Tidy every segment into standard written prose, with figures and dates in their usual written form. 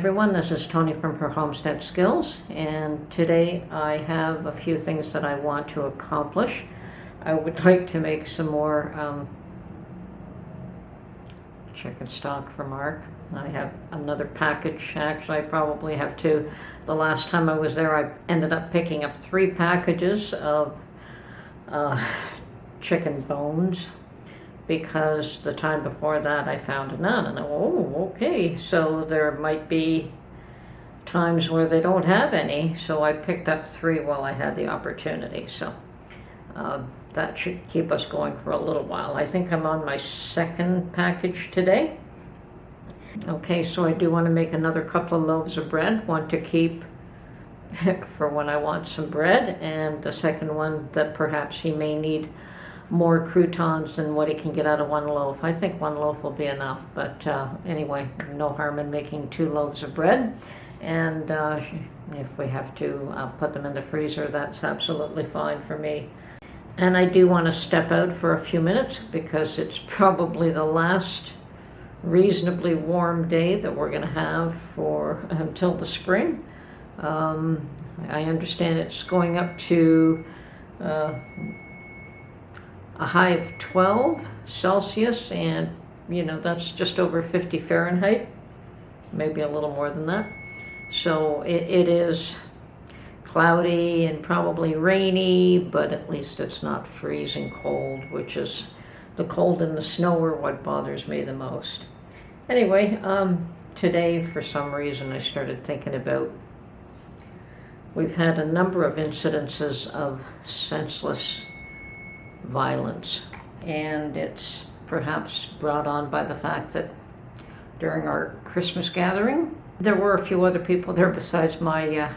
everyone, this is Tony from Her Homestead Skills, and today I have a few things that I want to accomplish. I would like to make some more chicken stock for Mark. I have another package. Actually, I probably have two. The last time I was there, I ended up picking up 3 packages of chicken bones, because the time before that I found none, and I went, oh, okay, so there might be times where they don't have any, so I picked up 3 while I had the opportunity. So that should keep us going for a little while. I think I'm on my 2nd package today. Okay, so I do want to make another couple of loaves of bread, one to keep for when I want some bread, and the second one that perhaps he may need more croutons than what he can get out of 1 loaf. I think 1 loaf will be enough, but anyway, no harm in making 2 loaves of bread. And if we have to put them in the freezer, that's absolutely fine for me. And I do want to step out for a few minutes because it's probably the last reasonably warm day that we're going to have for until the spring. I understand it's going up to a high of 12 Celsius, and that's just over 50 Fahrenheit, maybe a little more than that. So it is cloudy and probably rainy, but at least it's not freezing cold, which is the cold and the snow are what bothers me the most. Anyway, today for some reason I started thinking about, we've had a number of incidences of senseless violence, and it's perhaps brought on by the fact that during our Christmas gathering there were a few other people there besides my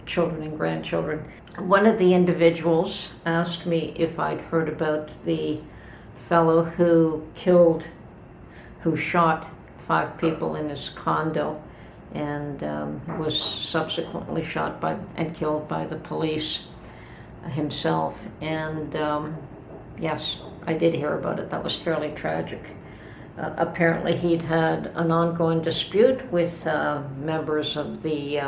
children and grandchildren. One of the individuals asked me if I'd heard about the fellow who shot 5 people in his condo and was subsequently shot and killed by the police himself. And yes, I did hear about it. That was fairly tragic. Apparently he'd had an ongoing dispute with members of the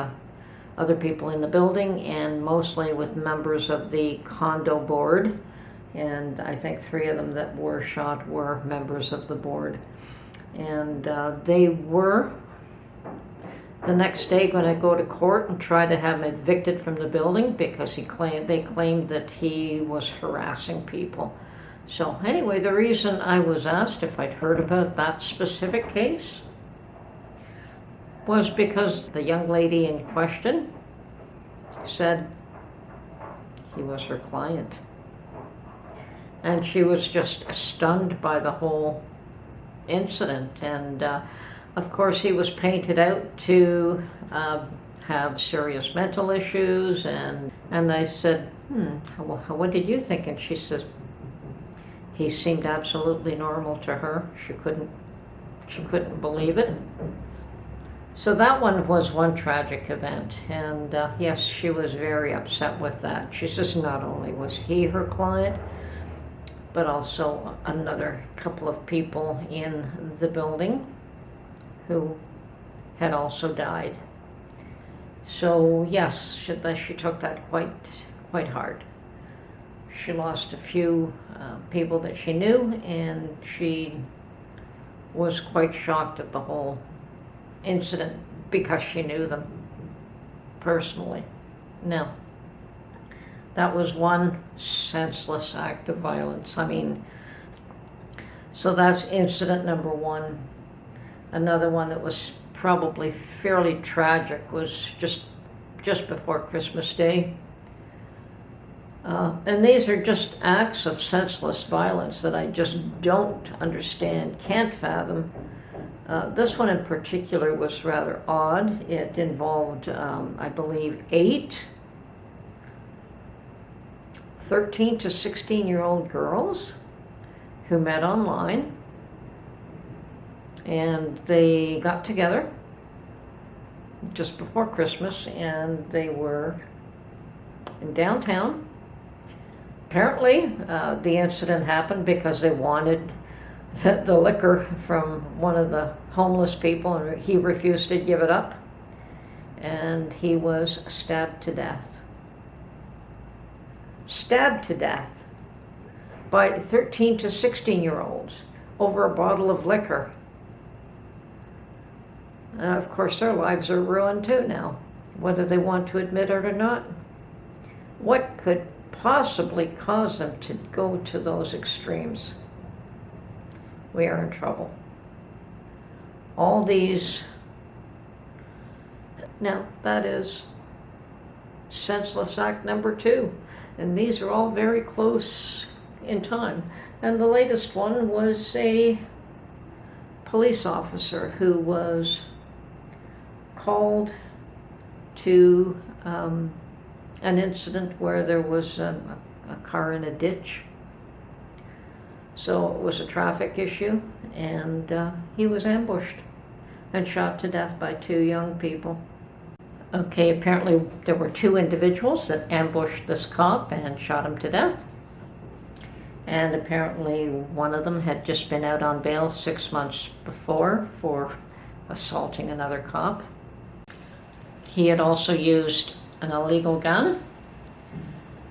other people in the building, and mostly with members of the condo board. And I think 3 of them that were shot were members of the board. And they were the next day going to go to court and try to have him evicted from the building because they claimed that he was harassing people. So anyway, the reason I was asked if I'd heard about that specific case was because the young lady in question said he was her client. And she was just stunned by the whole incident. And of course, he was painted out to have serious mental issues. And I said, what did you think? And she says, he seemed absolutely normal to her. She couldn't believe it. So that one was one tragic event. And yes, she was very upset with that. She says not only was he her client, but also another couple of people in the building who had also died. So yes, she took that quite hard. She lost a few people that she knew, and she was quite shocked at the whole incident because she knew them personally. Now, that was one senseless act of violence. So that's incident number 1. Another one that was probably fairly tragic was just before Christmas Day. And these are just acts of senseless violence that I just don't understand, can't fathom. This one in particular was rather odd. It involved, I believe, 8 13 to 16-year-old girls who met online, and they got together just before Christmas, and they were in downtown. Apparently, the incident happened because they wanted the liquor from one of the homeless people, and he refused to give it up. and he was stabbed to death. Stabbed to death by 13 to 16-year-olds over a bottle of liquor. Of course, their lives are ruined too now, whether they want to admit it or not. What could possibly cause them to go to those extremes? We are in trouble. All these, now that is Senseless Act number 2, and these are all very close in time. And the latest one was a police officer who was called to an incident where there was a car in a ditch. So it was a traffic issue, and he was ambushed and shot to death by 2 young people. Okay, apparently there were 2 individuals that ambushed this cop and shot him to death. And apparently one of them had just been out on bail 6 months before for assaulting another cop. He had also used an illegal gun.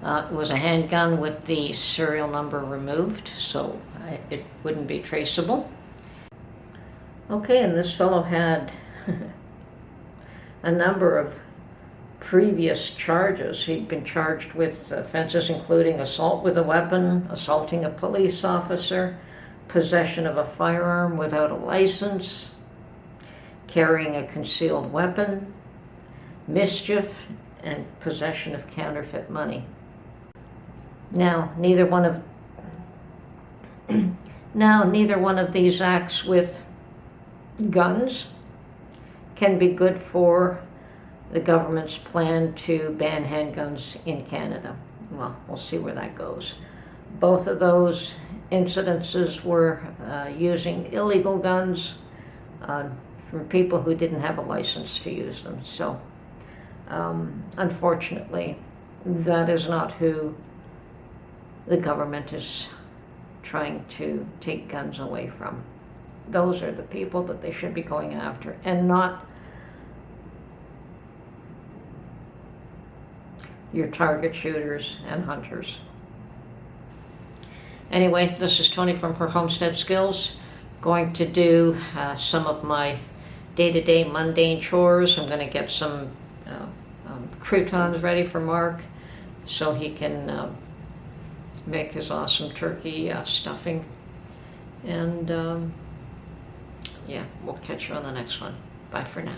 It was a handgun with the serial number removed, so it wouldn't be traceable. Okay, and this fellow had a number of previous charges. He'd been charged with offenses including assault with a weapon, assaulting a police officer, possession of a firearm without a license, carrying a concealed weapon, mischief, and possession of counterfeit money. Now, neither one of these acts with guns can be good for the government's plan to ban handguns in Canada. Well, we'll see where that goes. Both of those incidences were using illegal guns from people who didn't have a license to use them. So, unfortunately, that is not who the government is trying to take guns away from. Those are the people that they should be going after, and not your target shooters and hunters. Anyway, this is Tony from her Homestead Skills. Going to do some of my day-to-day mundane chores. I'm going to get some croutons ready for Mark so he can make his awesome turkey stuffing. And yeah, we'll catch you on the next one. Bye for now.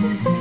you.